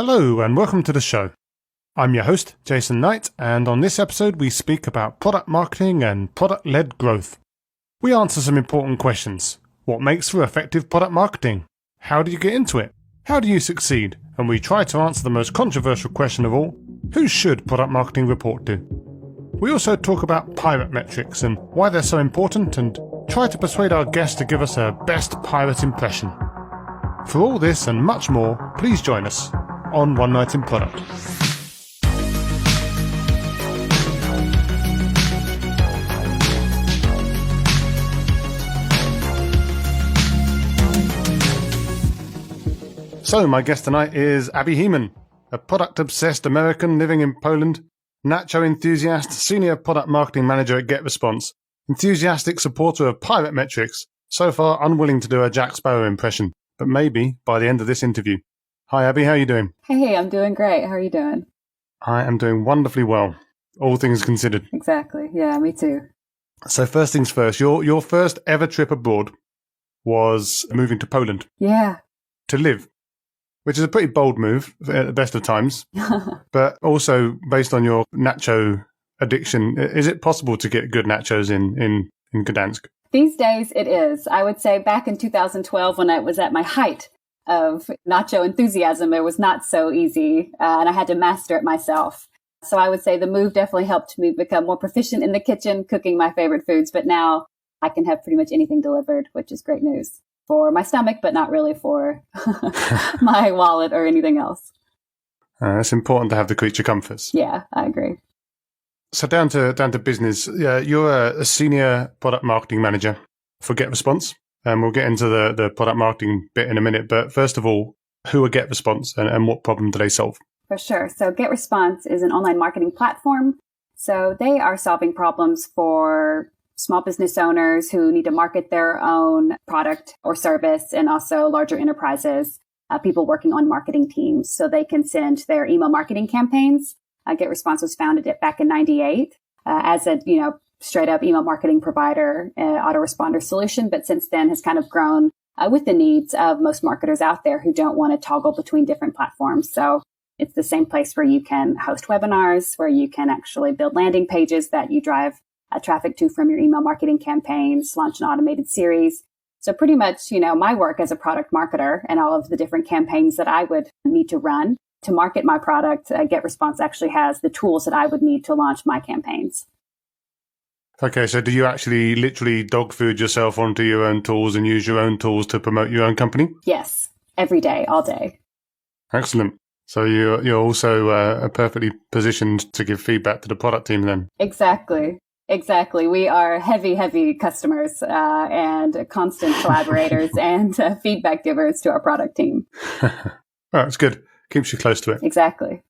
Hello and welcome to the show. I'm your host, Jason Knight, and on this episode we speak about product marketing and product-led growth. We answer some important questions. What makes for effective product marketing? How do you get into it? How do you succeed? And we try to answer the most controversial question of all, who should product marketing report to? We also talk about pirate metrics and why they're so important and try to persuade our guests to give us a best pirate impression. For all this and much more, please join us on One Night in Product. So my guest tonight is Abby Hehemann, a product-obsessed American living in Poland, nacho enthusiast, senior product marketing manager at GetResponse, enthusiastic supporter of pirate metrics, so far unwilling to do a Jack Sparrow impression, but maybe by the end of this interview. Hi Abby, how are you doing? Hey, I'm doing great. How are you doing? I am doing wonderfully well, all things considered. Exactly. Yeah, me too. So first things first, your first ever trip abroad was moving to Poland. Yeah. To live, which is a pretty bold move at the best of times, but also based on your nacho addiction. Is it possible to get good nachos in Gdansk? These days it is. I would say back in 2012 when I was at my height of nacho enthusiasm, it was not so easy and I had to master it myself. So I would say the move definitely helped me become more proficient in the kitchen, cooking my favorite foods. But now I can have pretty much anything delivered, which is great news for my stomach, but not really for my wallet or anything else. It's important to have the creature comforts. Yeah, I agree. So down to business. You're a senior product marketing manager for GetResponse, and we'll get into the product marketing bit in a minute. But first of all, who are GetResponse and what problem do they solve? For sure. So GetResponse is an online marketing platform. So they are solving problems for small business owners who need to market their own product or service, and also larger enterprises, people working on marketing teams, so they can send their email marketing campaigns. GetResponse was founded back in '98 as a straight up email marketing provider, autoresponder solution, but since then has kind of grown with the needs of most marketers out there who don't want to toggle between different platforms. So it's the same place where you can host webinars, where you can actually build landing pages that you drive traffic to from your email marketing campaigns, launch an automated series. So pretty much, my work as a product marketer and all of the different campaigns that I would need to run to market my product, GetResponse actually has the tools that I would need to launch my campaigns. Okay, so do you actually literally dog food yourself onto your own tools and use your own tools to promote your own company? Yes, every day, all day. Excellent. So you're also perfectly positioned to give feedback to the product team then? Exactly. We are heavy customers and constant collaborators and feedback givers to our product team. Oh, that's good. Keeps you close to it. Exactly.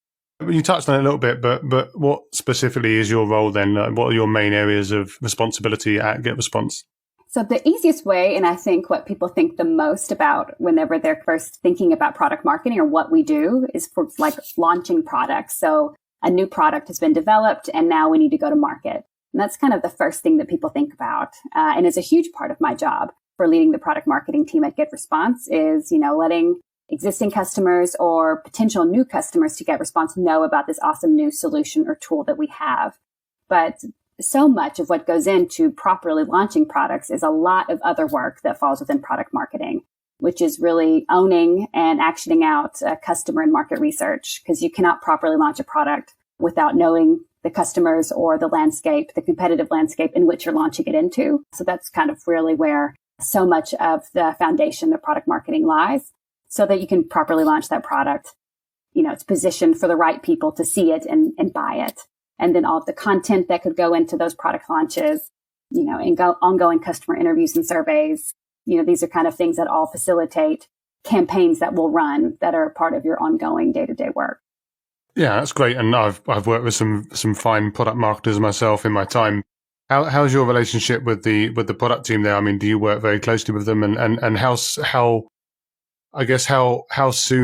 You touched on it a little bit, but what specifically is your role then? What are your main areas of responsibility at GetResponse? So the easiest way, and I think what people think the most about whenever they're first thinking about product marketing or what we do, is for like launching products. So a new product has been developed and now we need to go to market. And that's kind of the first thing that people think about. And is a huge part of my job for leading the product marketing team at GetResponse is, letting existing customers or potential new customers to GetResponse know about this awesome new solution or tool that we have. But so much of what goes into properly launching products is a lot of other work that falls within product marketing, which is really owning and actioning out customer and market research, because you cannot properly launch a product without knowing the customers or the landscape, the competitive landscape in which you're launching it into. So that's kind of really where so much of the foundation of product marketing lies, so that you can properly launch that product. It's positioned for the right people to see it and buy it. And then all of the content that could go into those product launches, and ongoing customer interviews and surveys. These are kind of things that all facilitate campaigns that will run that are part of your ongoing day-to-day work. Yeah, that's great. And I've worked with some fine product marketers myself in my time. How's your relationship with the product team there? I mean, do you work very closely with them, and how soon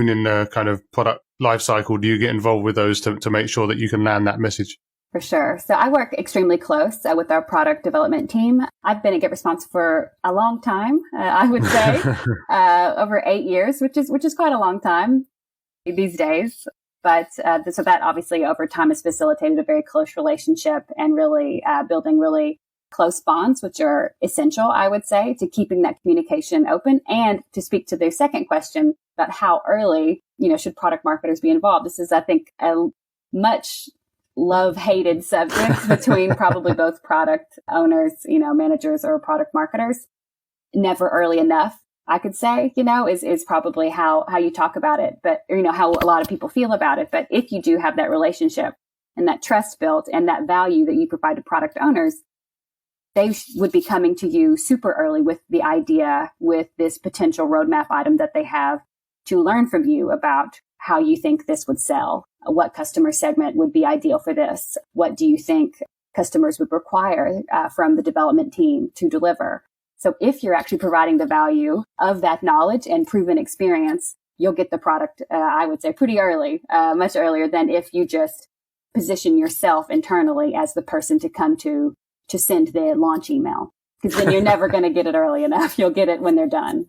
in the kind of product life cycle do you get involved with those to make sure that you can land that message? For sure. So I work extremely close with our product development team. I've been at GetResponse for a long time. I would say over 8 years, which is quite a long time. these days. But so that obviously over time has facilitated a very close relationship and really building really close bonds, which are essential, I would say, to keeping that communication open. And to speak to the second question about how early, should product marketers be involved? This is, I think, a much love-hated subject between probably both product owners, managers or product marketers. Never early enough, I could say, is probably how you talk about it, but, how a lot of people feel about it. But if you do have that relationship and that trust built and that value that you provide to product owners, they would be coming to you super early with the idea, with this potential roadmap item that they have to learn from you about how you think this would sell, what customer segment would be ideal for this, what do you think customers would require from the development team to deliver. So if you're actually providing the value of that knowledge and proven experience, you'll get the product, I would say, pretty early, much earlier than if you just position yourself internally as the person to come to send the launch email. Because then you're never going to get it early enough. You'll get it when they're done.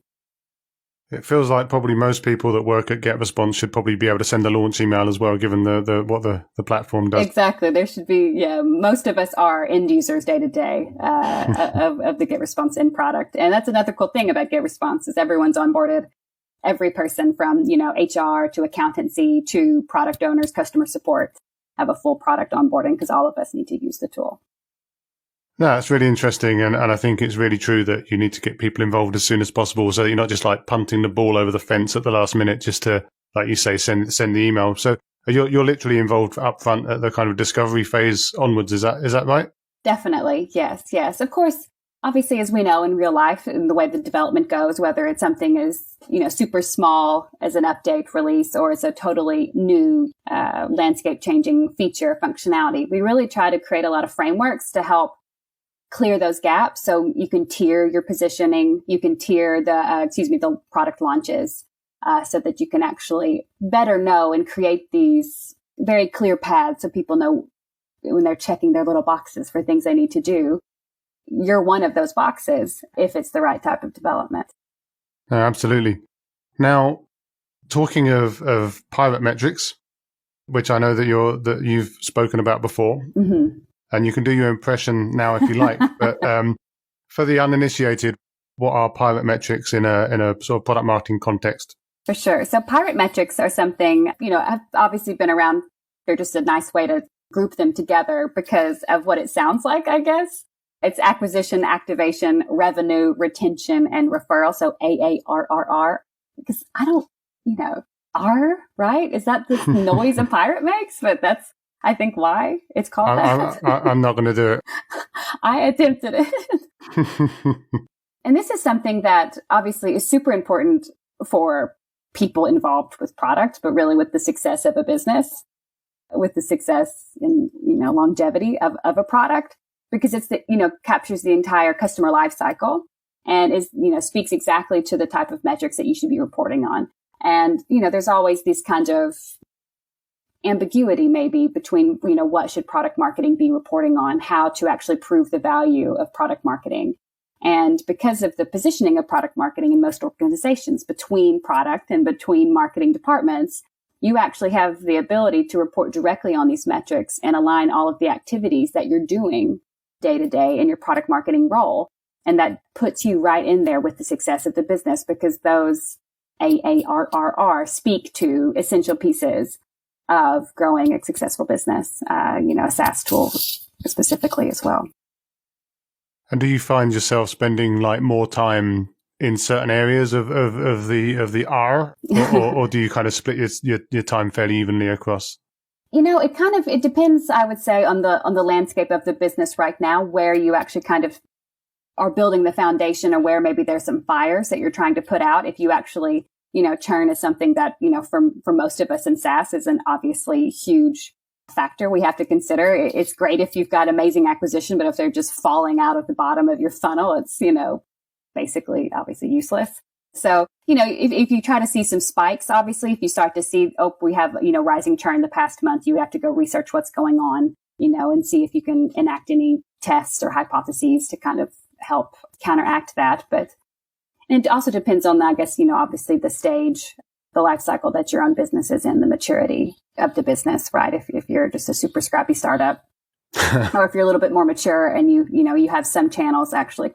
It feels like probably most people that work at GetResponse should probably be able to send a launch email as well, given what the platform does. Exactly. There should be, most of us are end users day to day of the GetResponse end product. And that's another cool thing about GetResponse is everyone's onboarded. Every person from, HR to accountancy to product owners, customer support have a full product onboarding because all of us need to use the tool. No, it's really interesting. And I think it's really true that you need to get people involved as soon as possible. So you're not just like punting the ball over the fence at the last minute just to, like you say, send the email. So you're literally involved up front at the kind of discovery phase onwards. Is that right? Definitely. Yes. Of course, obviously, as we know in real life and the way the development goes, whether it's something as, super small as an update release or it's a totally new landscape changing feature functionality, we really try to create a lot of frameworks to help clear those gaps. So you can tier your positioning, you can tier the product launches so that you can actually better know and create these very clear paths so people know when they're checking their little boxes for things they need to do. You're one of those boxes if it's the right type of development. Absolutely. Now, talking of pilot metrics, which I know that you've spoken about before, mm-hmm. And you can do your impression now if you like. But for the uninitiated, what are pilot metrics in a sort of product marketing context? For sure. So pilot metrics are something, have obviously been around. They're just a nice way to group them together because of what it sounds like, I guess. It's acquisition, activation, revenue, retention, and referral. So AARRR. Because I don't, R, right? Is that this noise a pirate makes? But that's, I think, why it's called that. I'm not going to do it. I attempted it. And this is something that obviously is super important for people involved with product, but really with the success of a business, with the success in, longevity of a product, because it's captures the entire customer life cycle and is, speaks exactly to the type of metrics that you should be reporting on. And, there's always this kind of ambiguity maybe between, what should product marketing be reporting on, how to actually prove the value of product marketing. And because of the positioning of product marketing in most organizations between product and between marketing departments, you actually have the ability to report directly on these metrics and align all of the activities that you're doing day to day in your product marketing role. And that puts you right in there with the success of the business because those AARRR speak to essential pieces of growing a successful business, a SaaS tool specifically as well. And do you find yourself spending like more time in certain areas of the R, or do you kind of split your time fairly evenly across? It depends, I would say, on the landscape of the business right now, where you actually kind of are building the foundation or where maybe there's some fires that you're trying to put out. If you actually, churn is something that, for most of us in SaaS is an obviously huge factor we have to consider. It's great if you've got amazing acquisition, but if they're just falling out of the bottom of your funnel, it's, basically obviously useless. So, if you try to see some spikes, obviously, if you start to see, we have, rising churn the past month, you have to go research what's going on, and see if you can enact any tests or hypotheses to kind of help counteract that. But it also depends on, I guess, obviously the stage the life cycle that your own business is in, the maturity of the business, right? If you're just a super scrappy startup, or if you're a little bit more mature and you have some channels actually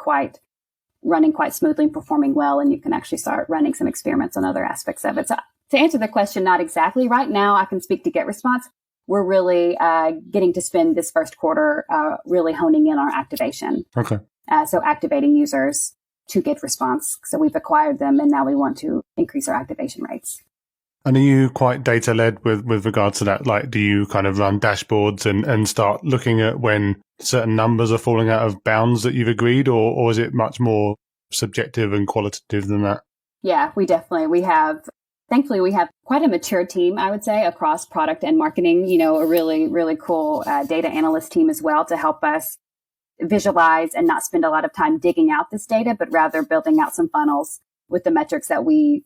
running quite smoothly and performing well, and you can actually start running some experiments on other aspects of it. So to answer the question, not exactly right now, I can speak to GetResponse. We're really getting to spend this first quarter really honing in our activation. Okay. So activating users to GetResponse. So we've acquired them, and now we want to increase our activation rates. And are you quite data led with regards to that? Like, do you kind of run dashboards and start looking at when certain numbers are falling out of bounds that you've agreed, or is it much more subjective and qualitative than that? Yeah, thankfully, we have quite a mature team, I would say, across product and marketing, a really, really cool data analyst team as well to help us visualize and not spend a lot of time digging out this data, but rather building out some funnels with the metrics that we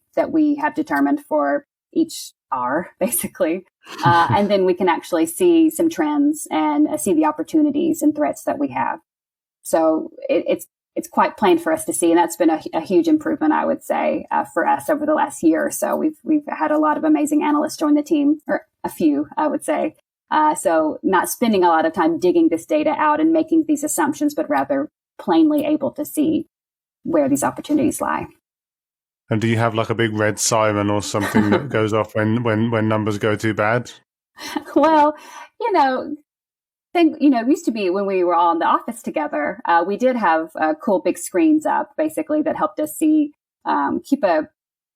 have determined for each R, basically. And then we can actually see some trends and see the opportunities and threats that we have. So it's quite plain for us to see. And that's been a huge improvement, I would say, for us over the last year or so. We've had a lot of amazing analysts join the team, or a few, I would say. So not spending a lot of time digging this data out and making these assumptions, but rather plainly able to see where these opportunities lie. And do you have like a big red siren or something that goes off when numbers go too bad? Well, it used to be when we were all in the office together, we did have cool big screens up, basically, that helped us see, keep an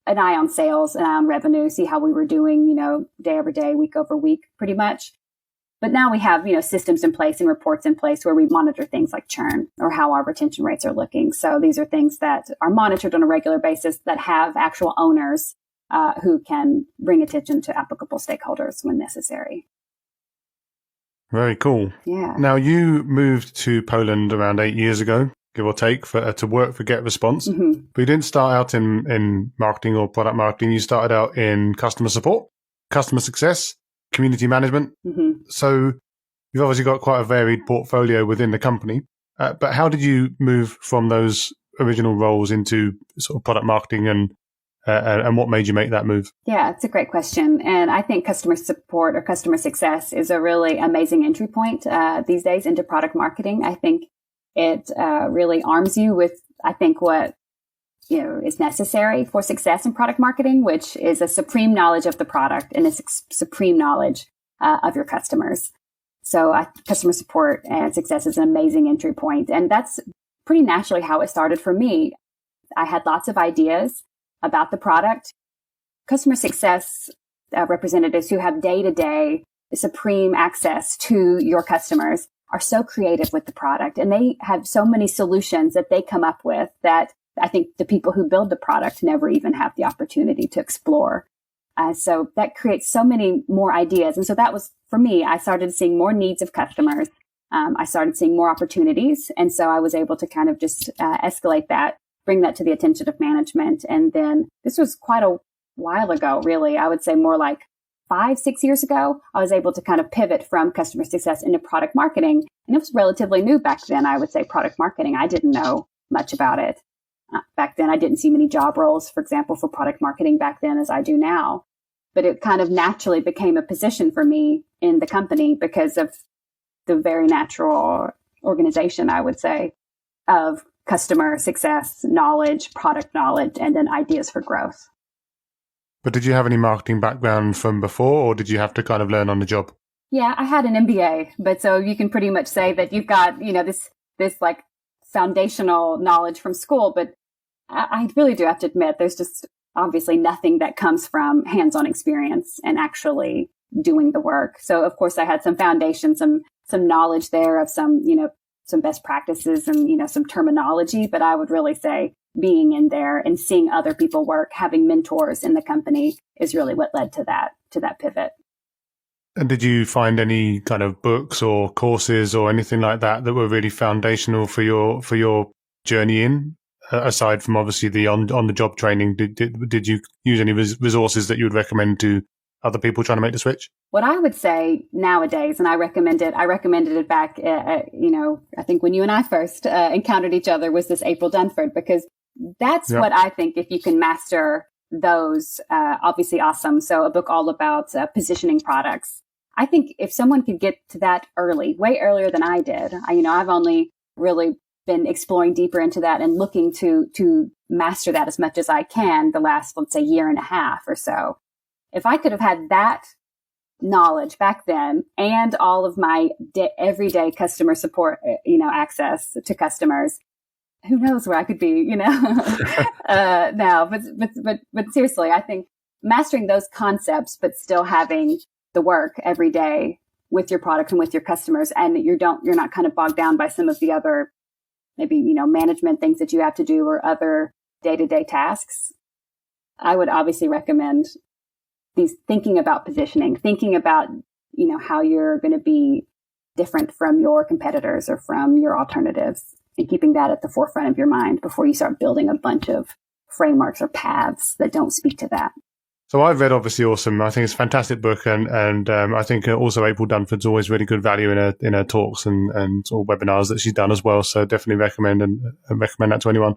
eye on sales, an eye on revenue, see how we were doing, day over day, week over week, pretty much. But now we have, systems in place and reports in place where we monitor things like churn or how our retention rates are looking. So these are things that are monitored on a regular basis that have actual owners who can bring attention to applicable stakeholders when necessary. Very cool. Yeah. Now, you moved to Poland around 8 years ago, give or take, to work for GetResponse. Mm-hmm. But you didn't start out in marketing or product marketing. You started out in customer support, customer success, community management. Mm-hmm. So you've obviously got quite a varied portfolio within the company. But how did you move from those original roles into sort of product marketing, and what made you make that move? Yeah, it's a great question. And I think customer support or customer success is a really amazing entry point these days into product marketing. I think it really arms you with, what is necessary for success in product marketing, which is a supreme knowledge of the product and a supreme knowledge of your customers. So customer support and success is an amazing entry point. And that's pretty naturally how it started for me. I had lots of ideas about the product. Customer success representatives who have day-to-day supreme access to your customers are so creative with the product, and they have so many solutions that they come up with that I think the people who build the product never even have the opportunity to explore. So that creates so many more ideas. And so that was, for me, I started seeing more needs of customers. I started seeing more opportunities. And so I was able to kind of just escalate that, bring that to the attention of management. And then this was quite a while ago, really. I would say more like 5-6 years ago, I was able to kind of pivot from customer success into product marketing. And it was relatively new back then, I would say, product marketing. I didn't know much about it. Back then, I didn't see many job roles, for example, for product marketing back then as I do now. But it kind of naturally became a position for me in the company because of the very natural organization, I would say, of customer success knowledge, product knowledge, and then ideas for growth. But did you have any marketing background from before, or did you have to kind of learn on the job? Yeah, I had an MBA, but so you can pretty much say that you've got, this like foundational knowledge from school, but I really do have to admit there's just obviously nothing that comes from hands-on experience and actually doing the work. So of course I had some foundation, some knowledge there of some best practices and, some terminology, but I would really say being in there and seeing other people work, having mentors in the company is really what led to that pivot. And did you find any kind of books or courses or anything like that were really foundational for your journey in? Aside from obviously the on the job training, did you use any resources that you would recommend to other people trying to make the switch? What I would say nowadays, and I recommended it back, I think when you and I first encountered each other, was this April Dunford, because that's what I think, if you can master those, obviously awesome. So a book all about positioning products. I think if someone could get to that early, way earlier than I did, I've only really been exploring deeper into that and looking to master that as much as I can the last, let's say, year and a half or so. If I could have had that knowledge back then and all of my everyday customer support, access to customers, who knows where I could be, now. But seriously, I think mastering those concepts, but still having the work every day with your product and with your customers, and you're not kind of bogged down by some of the other maybe, management things that you have to do or other day-to-day tasks. I would obviously recommend these, thinking about positioning, thinking about, how you're going to be different from your competitors or from your alternatives, and keeping that at the forefront of your mind before you start building a bunch of frameworks or paths that don't speak to that. So I've read obviously Awesome. I think it's a fantastic book, and I think also April Dunford's always really good value in her talks and sort of webinars that she's done as well. So definitely recommend that to anyone.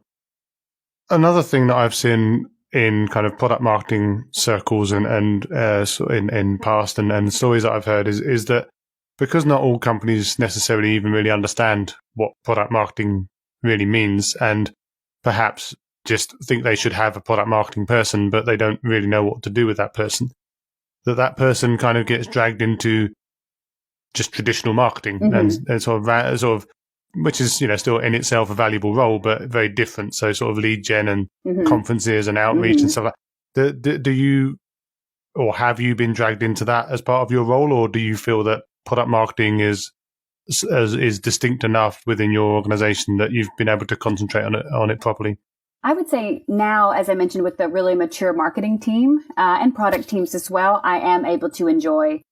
Another thing that I've seen in kind of product marketing circles and in past and stories that I've heard is that because not all companies necessarily even really understand what product marketing really means, and perhaps just think they should have a product marketing person, but they don't really know what to do with that person, that person kind of gets dragged into just traditional marketing and sort of, which is, still in itself a valuable role, but very different. So sort of lead gen and conferences and outreach and stuff like that. Do you, or have you been dragged into that as part of your role, or do you feel that product marketing is distinct enough within your organization that you've been able to concentrate on it properly? I would say now, as I mentioned, with the really mature marketing team and product teams as well, I am able to enjoy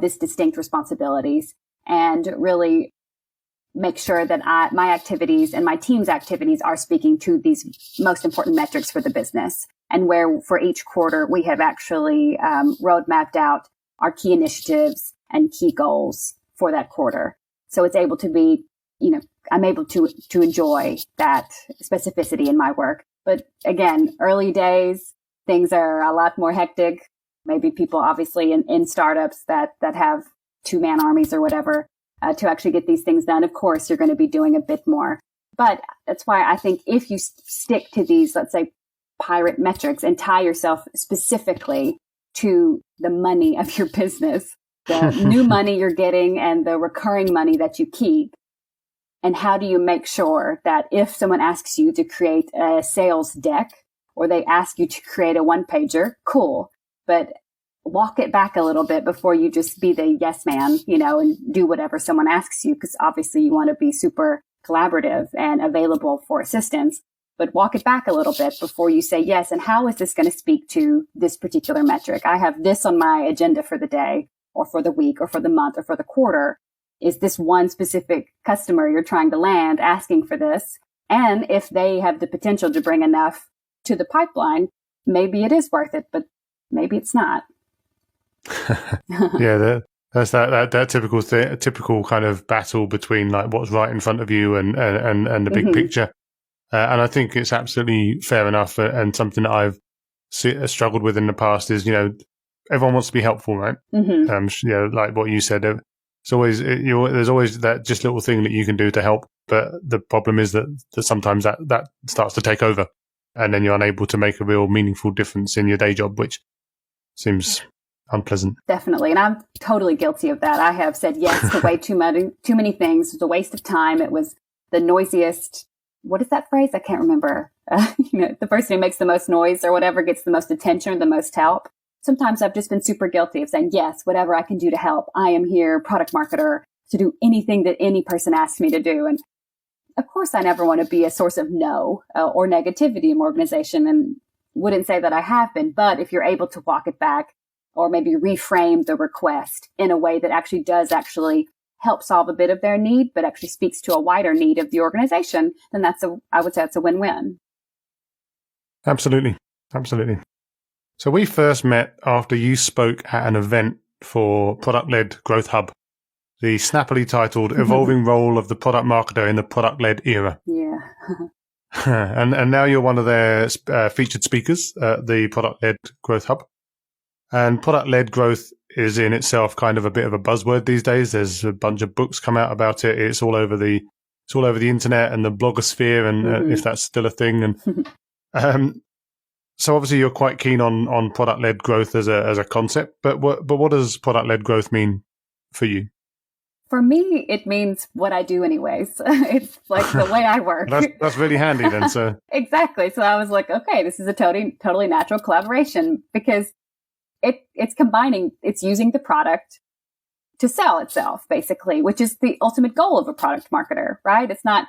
this distinct responsibilities and really make sure that my activities and my team's activities are speaking to these most important metrics for the business, and where for each quarter we have actually roadmapped out our key initiatives and key goals for that quarter. So it's able to be, I'm able to enjoy that specificity in my work. But again, early days, things are a lot more hectic. Maybe people obviously in startups that have 2-man armies or whatever to actually get these things done. Of course, you're going to be doing a bit more. But that's why I think if you stick to these, let's say, pirate metrics and tie yourself specifically to the money of your business, the new money you're getting and the recurring money that you keep, and how do you make sure that if someone asks you to create a sales deck or they ask you to create a one-pager, cool, but walk it back a little bit before you just be the yes man, and do whatever someone asks you, because obviously you want to be super collaborative and available for assistance, but walk it back a little bit before you say yes. And how is this going to speak to this particular metric? I have this on my agenda for the day or for the week or for the month or for the quarter. Is this one specific customer you're trying to land asking for this? And if they have the potential to bring enough to the pipeline, maybe it is worth it, but maybe it's not. Yeah, that's that typical kind of battle between like what's right in front of you and the big picture. And I think it's absolutely fair enough. And something that I've struggled with in the past is, everyone wants to be helpful, right? Like what you said, it's always there's always that just little thing that you can do to help. But the problem is that sometimes that starts to take over, and then you're unable to make a real meaningful difference in your day job, which seems unpleasant. Definitely. And I'm totally guilty of that. I have said yes to way too many things. It was a waste of time. It was the noisiest. What is that phrase? I can't remember. The person who makes the most noise or whatever gets the most attention or the most help. Sometimes I've just been super guilty of saying, yes, whatever I can do to help. I am here, product marketer, to do anything that any person asks me to do. And of course, I never want to be a source of no or negativity in my organization, and wouldn't say that I have been. But if you're able to walk it back or maybe reframe the request in a way that actually does help solve a bit of their need, but actually speaks to a wider need of the organization, then I would say it's a win-win. Absolutely. So we first met after you spoke at an event for Product-Led Growth Hub, the snappily titled Evolving Role of the Product Marketer in the Product-Led Era. Yeah. and now you're one of their featured speakers at the Product-Led Growth Hub. And product-led growth is in itself kind of a bit of a buzzword these days. There's a bunch of books come out about it. It's all over the internet and the blogosphere, and if that's still a thing. And so obviously you're quite keen on product-led growth as a concept. But what does product-led growth mean for you? For me, it means what I do anyways. It's like the way I work. That's really handy then. So exactly. So I was like, okay, this is a totally natural collaboration, because it's combining, it's using the product to sell itself, basically, which is the ultimate goal of a product marketer, right? It's not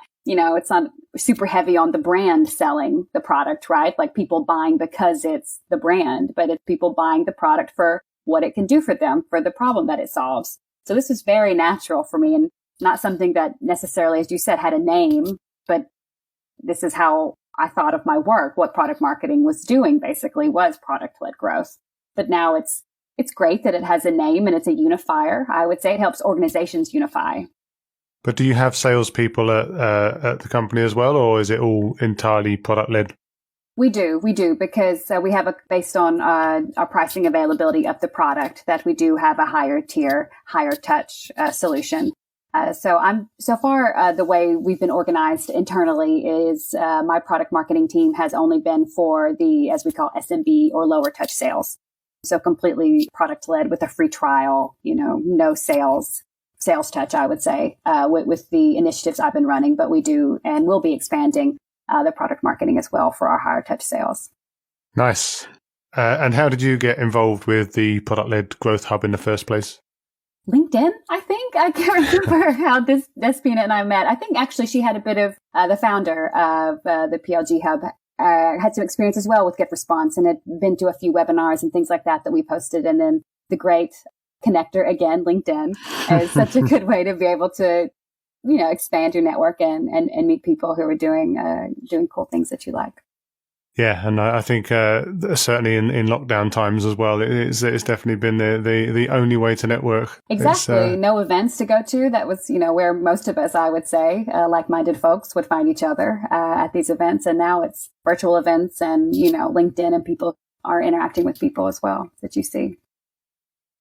super heavy on the brand selling the product, right? Like people buying because it's the brand, but it's people buying the product for what it can do for them, for the problem that it solves. So this is very natural for me, and not something that necessarily, as you said, had a name, but this is how I thought of my work. What product marketing was doing basically was product-led growth. But now it's great that it has a name and it's a unifier. I would say it helps organizations unify. But do you have salespeople at the company as well, or is it all entirely product-led? We do, because we have based on our pricing availability of the product, that we do have a higher tier, higher touch solution. So far, the way we've been organized internally is my product marketing team has only been for the, as we call SMB or lower touch sales. So completely product led with a free trial, no sales touch, I would say, with the initiatives I've been running, but we do and will be expanding the product marketing as well for our higher touch sales. Nice. And how did you get involved with the Product-Led Growth Hub in the first place? LinkedIn, I think. I can't remember how Despina and I met. I think actually she had a bit of, the founder of the PLG Hub had some experience as well with GetResponse and had been to a few webinars and things like that we posted. And then the great connector, again, LinkedIn, is such a good way to be able to expand your network and meet people who are doing cool things that you like. Yeah, and I think certainly in lockdown times as well, it's definitely been the only way to network. Exactly. No events to go to. That was where most of us, I would say, like-minded folks would find each other at these events. And now it's virtual events and LinkedIn, and people are interacting with people as well that you see.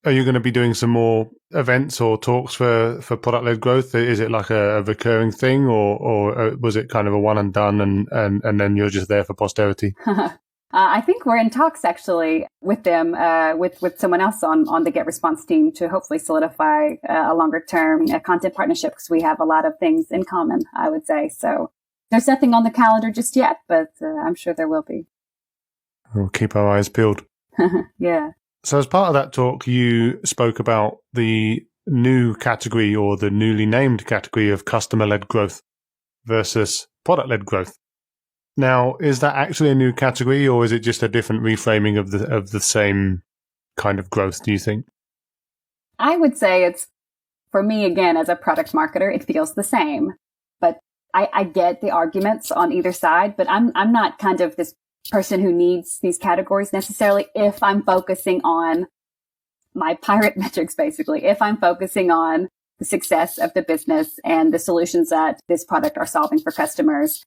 Are you going to be doing some more events or talks for product-led growth? Is it like a recurring thing, or was it kind of a one and done and then you're just there for posterity? I think we're in talks actually with them, with someone else on the GetResponse team to hopefully solidify a longer term content partnership, because we have a lot of things in common, I would say. So there's nothing on the calendar just yet, but I'm sure there will be. We'll keep our eyes peeled. Yeah. So as part of that talk, you spoke about the new category, or the newly named category, of customer-led growth versus product-led growth. Now, is that actually a new category, or is it just a different reframing of the same kind of growth, do you think? I would say it's, for me, again, as a product marketer, it feels the same. But I get the arguments on either side, but I'm not kind of this person who needs these categories necessarily if I'm focusing on my pirate metrics, basically. If I'm focusing on the success of the business and the solutions that this product are solving for customers,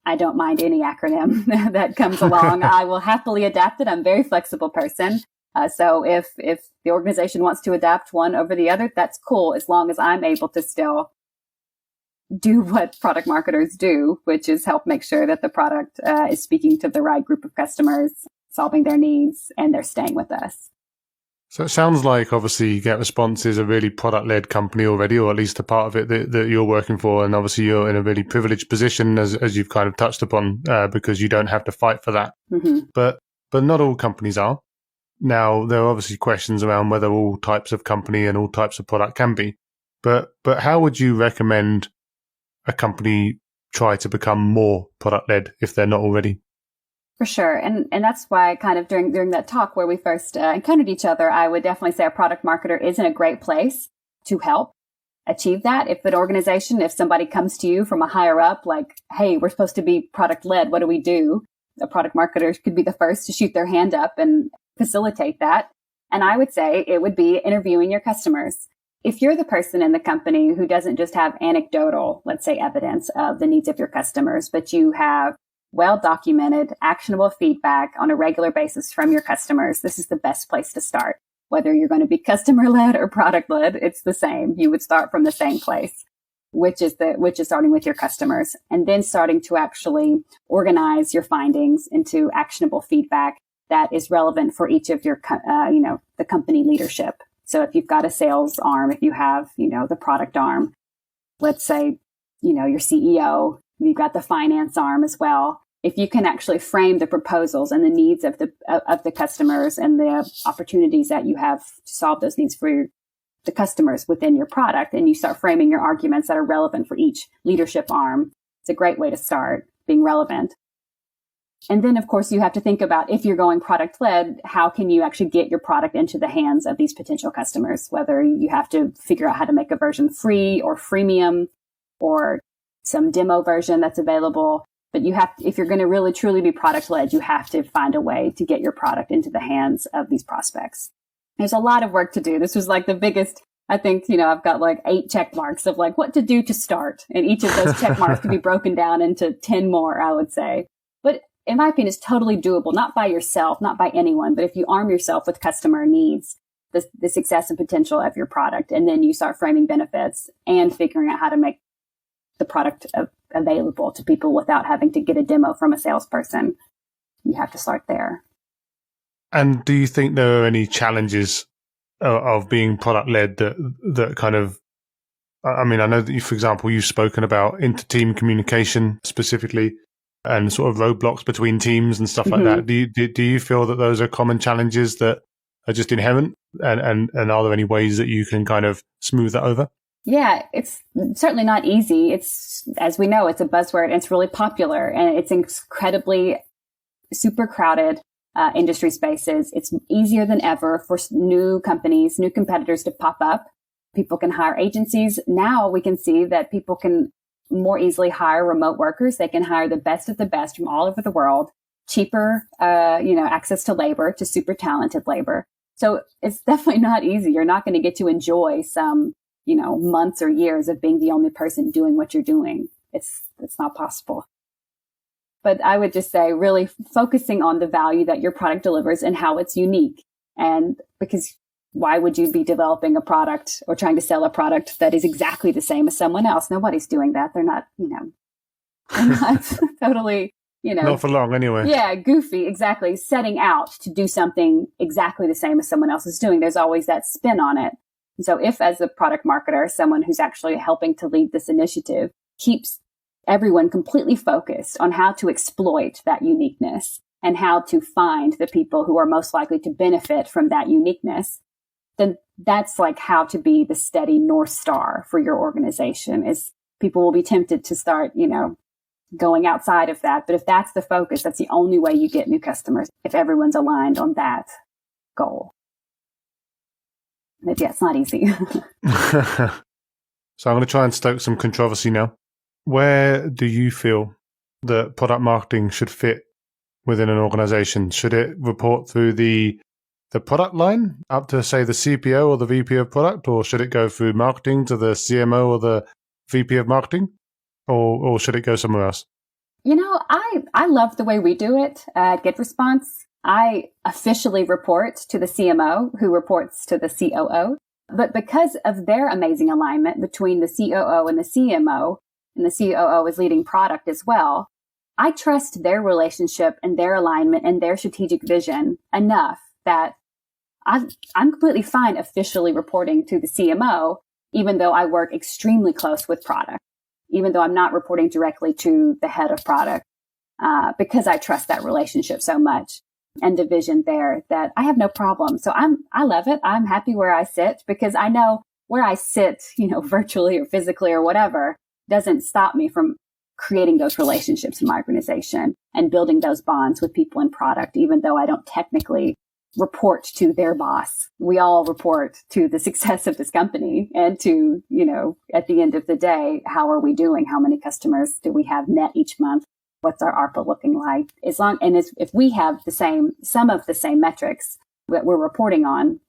I don't mind any acronym that comes along. I will happily adapt it. I'm a very flexible person. So if the organization wants to adapt one over the other, that's cool, as long as I'm able to still do what product marketers do, which is help make sure that the product is speaking to the right group of customers, solving their needs, and they're staying with us. So it sounds like obviously GetResponse is a really product-led company already, or at least a part of it that you're working for. And obviously you're in a really privileged position, as you've kind of touched upon, because you don't have to fight for that. Mm-hmm. But not all companies are. Now, there are obviously questions around whether all types of company and all types of product can be. But how would you recommend a company try to become more product-led if they're not already? For sure. And that's why kind of during that talk where we first encountered each other, I would definitely say a product marketer is in a great place to help achieve that. If an organization, if somebody comes to you from a higher up, like, hey, we're supposed to be product-led, what do we do? A product marketer could be the first to shoot their hand up and facilitate that. And I would say it would be interviewing your customers. if you're the person in the company who doesn't just have anecdotal, let's say, evidence of the needs of your customers, but you have well-documented, actionable feedback on a regular basis from your customers, this is the best place to start. Whether you're going to be customer-led or product-led, it's the same. You would start from the same place, which is starting with your customers, and then starting to actually organize your findings into actionable feedback that is relevant for each of your, the company leadership. So if you've got a sales arm, if you have, the product arm, let's say, your CEO, you've got the finance arm as well. If you can actually frame the proposals and the needs of the customers and the opportunities that you have to solve those needs for the customers within your product, and you start framing your arguments that are relevant for each leadership arm, it's a great way to start being relevant. And then, of course, you have to think about, if you're going product-led, how can you actually get your product into the hands of these potential customers, whether you have to figure out how to make a version free or freemium or some demo version that's available. But if you're going to really truly be product-led, you have to find a way to get your product into the hands of these prospects. There's a lot of work to do. This was like the biggest, I think, I've got like 8 check marks of like what to do to start. And each of those check marks could be broken down into 10 more, I would say. But in my opinion, it's totally doable, not by yourself, not by anyone, but if you arm yourself with customer needs, the success and potential of your product, and then you start framing benefits and figuring out how to make the product available to people without having to get a demo from a salesperson. You have to start there. And do you think there are any challenges of being product-led that kind of, I mean, I know that for example, you've spoken about inter-team communication specifically and sort of roadblocks between teams and stuff like that. Do you feel that those are common challenges that are just inherent? And are there any ways that you can kind of smooth that over? Yeah, it's certainly not easy. It's, as we know, it's a buzzword and it's really popular and it's incredibly super crowded industry spaces. It's easier than ever for new companies, new competitors to pop up. People can hire agencies. Now we can see that people can more easily hire remote workers. They can hire the best of the best from all over the world, cheaper, access to labor, to super talented labor. So it's definitely not easy. You're not going to get to enjoy some, months or years of being the only person doing what you're doing. It's not possible. But I would just say really focusing on the value that your product delivers and how it's unique. And because why would you be developing a product or trying to sell a product that is exactly the same as someone else? Nobody's doing that. They're not, they're not totally, Not for long anyway. Yeah, goofy, exactly. Setting out to do something exactly the same as someone else is doing. There's always that spin on it. And so if as a product marketer, someone who's actually helping to lead this initiative keeps everyone completely focused on how to exploit that uniqueness and how to find the people who are most likely to benefit from that uniqueness, then that's like how to be the steady North Star for your organization. Is people will be tempted to start, going outside of that. But if that's the focus, that's the only way you get new customers, if everyone's aligned on that goal. But yeah, it's not easy. So I'm going to try and stoke some controversy now. Where do you feel that product marketing should fit within an organization? Should it report through the product line up to, say, the CPO or the VP of product, or should it go through marketing to the CMO or the VP of marketing, or should it go somewhere else? I love the way we do it at GetResponse. I officially report to the CMO, who reports to the COO. But because of their amazing alignment between the COO and the CMO, and the COO is leading product as well, I trust their relationship and their alignment and their strategic vision enough that I'm completely fine officially reporting to the CMO, even though I work extremely close with product, even though I'm not reporting directly to the head of product, because I trust that relationship so much and the vision there that I have no problem. So I love it. I'm happy where I sit because I know where I sit, virtually or physically or whatever, doesn't stop me from creating those relationships in my organization and building those bonds with people in product, even though I don't technically report to their boss. We all report to the success of this company and to, at the end of the day, how are we doing? How many customers do we have net each month? What's our ARPA looking like? If we have some of the same metrics that we're reporting on,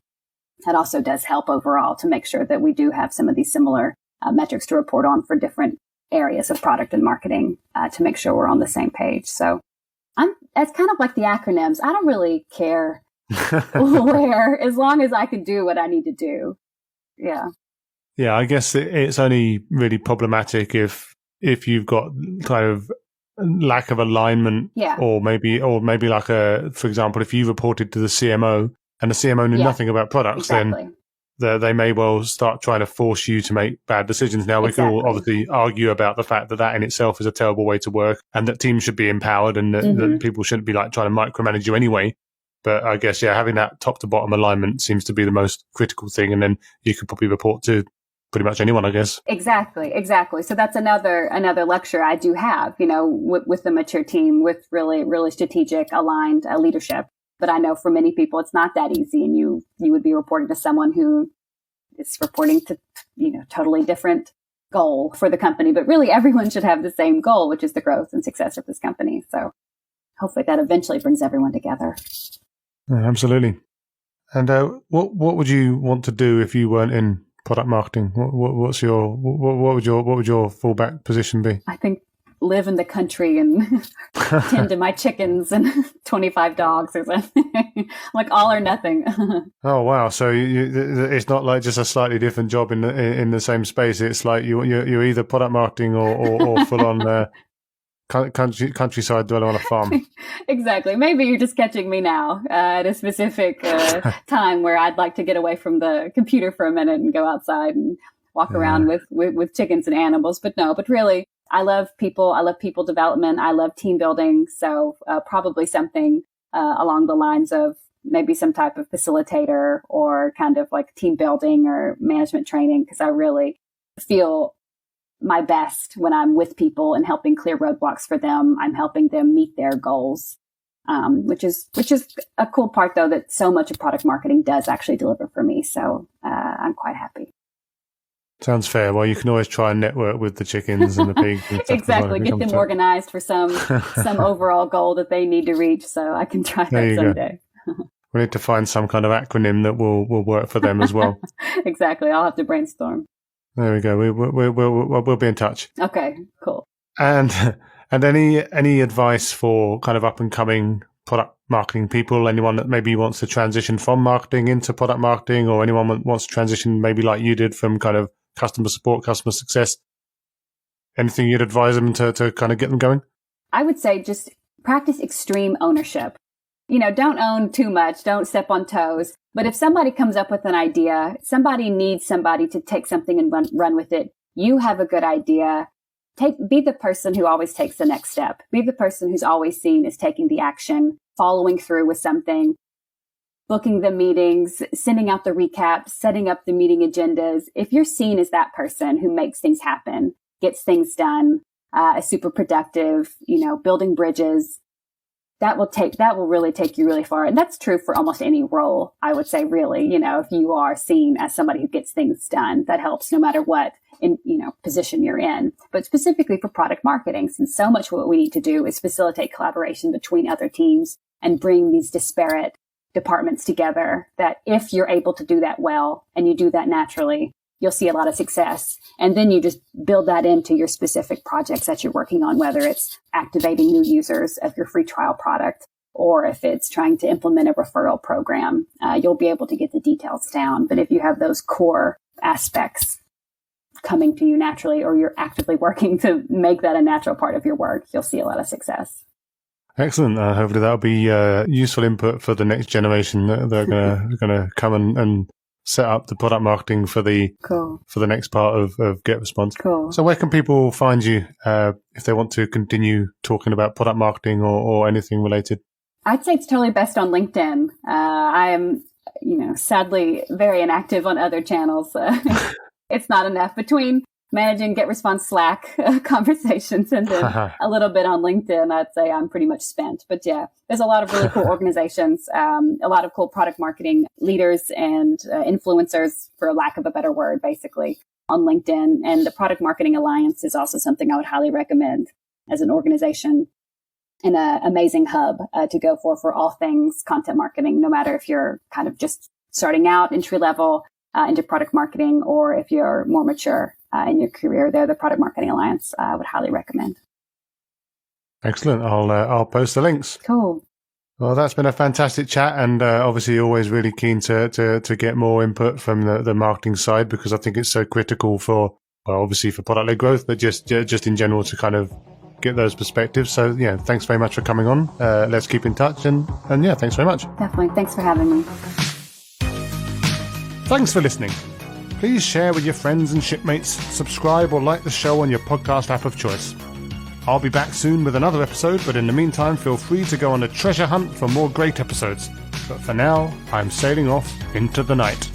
that also does help overall to make sure that we do have some of these similar metrics to report on for different areas of product and marketing to make sure we're on the same page. So it's kind of like the acronyms. I don't really care where, as long as I can do what I need to do. Yeah. Yeah, I guess it's only really problematic if you've got kind of lack of alignment, or maybe like for example, if you reported to the CMO and the CMO knew nothing about products, then they may well start trying to force you to make bad decisions. Now, we can all obviously argue about the fact that in itself is a terrible way to work, and that teams should be empowered, and that people shouldn't be like trying to micromanage you anyway. But I guess, having that top to bottom alignment seems to be the most critical thing, and then you could probably report to pretty much anyone, I guess. Exactly. So that's another lecture I do have, with the mature team, with really, really strategic, aligned leadership. But I know for many people, it's not that easy. And you would be reporting to someone who is reporting to, totally different goal for the company. But really, everyone should have the same goal, which is the growth and success of this company. So hopefully that eventually brings everyone together. Absolutely. And what would you want to do if you weren't in product marketing? What would your fallback position be? I think live in the country and tend to my chickens and 25 dogs or something. Like all or nothing. Oh wow! So it's not like just a slightly different job in the same space. It's like you're either product marketing or full on countryside dweller on a farm. Exactly. Maybe you're just catching me now at a specific time where I'd like to get away from the computer for a minute and go outside and walk around with chickens and animals. But really, I love people. I love people development. I love team building. So probably something along the lines of maybe some type of facilitator or kind of like team building or management training, because I really feel my best when I'm with people and helping clear roadblocks for them. I'm helping them meet their goals, which is a cool part, though, that so much of product marketing does actually deliver for me. So I'm quite happy. Sounds fair. Well, you can always try and network with the chickens and the pigs. And stuff exactly. Get them organized for some overall goal that they need to reach. So I can try that someday. We need to find some kind of acronym that will work for them as well. Exactly. I'll have to brainstorm. There we go. We'll be in touch. Okay, cool. And any advice for kind of up and coming product marketing people? Anyone that maybe wants to transition from marketing into product marketing, or anyone that wants to transition maybe like you did from kind of customer support, customer success? Anything you'd advise them to kind of get them going? I would say just practice extreme ownership. Don't own too much. Don't step on toes. But if somebody comes up with an idea, somebody needs somebody to take something and run with it. You have a good idea. Be the person who always takes the next step. Be the person who's always seen as taking the action, following through with something, booking the meetings, sending out the recaps, setting up the meeting agendas. If you're seen as that person who makes things happen, gets things done, is super productive, building bridges, that will really take you really far. And that's true for almost any role, I would say, really. If you are seen as somebody who gets things done, that helps no matter what position you're in. But specifically for product marketing, since so much what we need to do is facilitate collaboration between other teams and bring these disparate departments together, that if you're able to do that well and you do that naturally, you'll see a lot of success. And then you just build that into your specific projects that you're working on, whether it's activating new users of your free trial product, or if it's trying to implement a referral program. You'll be able to get the details down. But if you have those core aspects coming to you naturally, or you're actively working to make that a natural part of your work, you'll see a lot of success. Excellent. Hopefully that'll be useful input for the next generation. They're going to come and set up the product marketing for the next part of GetResponse. Cool. So where can people find you if they want to continue talking about product marketing or anything related? I'd say it's totally best on LinkedIn. I am, sadly very inactive on other channels. It's not enough between managing GetResponse Slack conversations and then a little bit on LinkedIn. I'd say I'm pretty much spent. But yeah, there's a lot of really cool organizations, a lot of cool product marketing leaders and influencers, for lack of a better word, basically, on LinkedIn. And the Product Marketing Alliance is also something I would highly recommend as an organization, and an amazing hub to go for all things content marketing, no matter if you're kind of just starting out entry level into product marketing, or if you're more mature in your career, the Product Marketing Alliance I would highly recommend. Excellent. I'll post the links. Cool. Well, that's been a fantastic chat, and obviously always really keen to get more input from the marketing side, because I think it's so critical for, well, obviously for product-led growth, but just in general to kind of get those perspectives. So yeah, thanks very much for coming on. Let's keep in touch, and yeah, thanks very much. Definitely. Thanks for having me. Thanks for listening. Please share with your friends and shipmates, subscribe or like the show on your podcast app of choice. I'll be back soon with another episode, but in the meantime, feel free to go on a treasure hunt for more great episodes. But for now, I'm sailing off into the night.